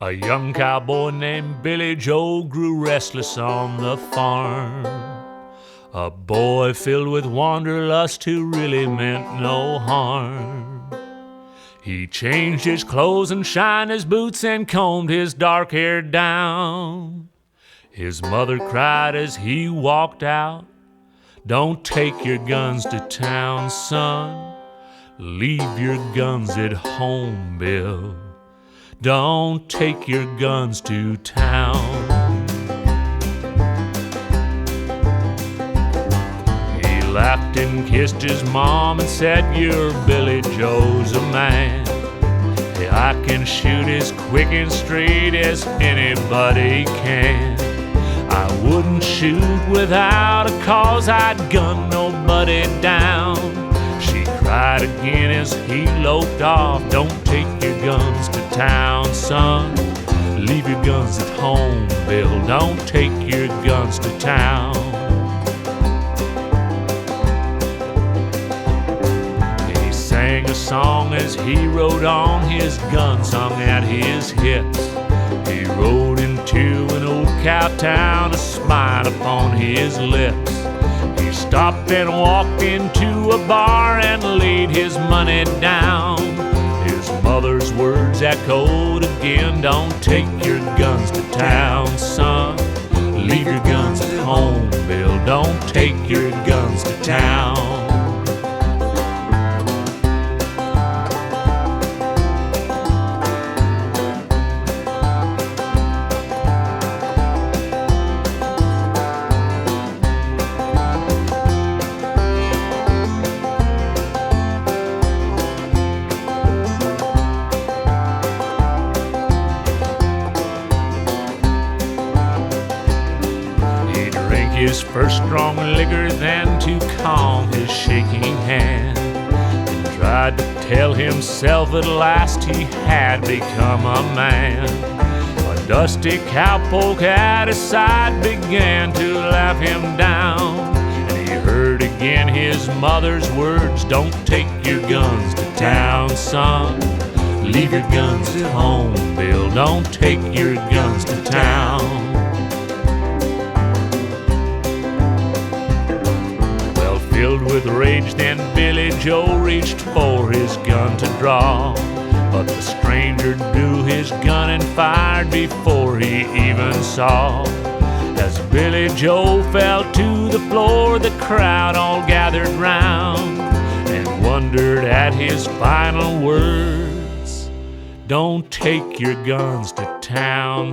A young cowboy named Billy Joe grew restless on the farm. A boy filled with wanderlust who really meant no harm. He changed his clothes and shined his boots and combed his dark hair down. His mother cried as he walked out, "Don't take your guns to town, son. Leave your guns at home, Bill. Don't take your guns to town." He laughed and kissed his mom and said, "Your Billy Joe's a man. Hey, I can shoot as quick and straight as anybody can. I wouldn't shoot without a cause, I'd gun nobody down." She cried again as he loped off, "Don't take your guns to town, son. Leave your guns at home, Bill. Don't take your guns to town." He sang a song as he rode on, his guns hung at his hips. He rode into an old cow town, a smile upon his lips. He stopped and walked into a bar and laid his money down. His mother's words echoed again, "Don't take your guns to town, son. Leave your guns at home, Bill. Don't take your guns to town." His first strong liquor, then to calm his shaking hand, and tried to tell himself at last he had become a man. A dusty cowpoke at his side began to laugh him down, and he heard again his mother's words, "Don't take your guns to town, son. Leave your guns at home, Bill. Don't take your guns to town." Filled with rage, then Billy Joe reached for his gun to draw, but the stranger drew his gun and fired before he even saw. As Billy Joe fell to the floor, the crowd all gathered round and wondered at his final words, "Don't take your guns to town."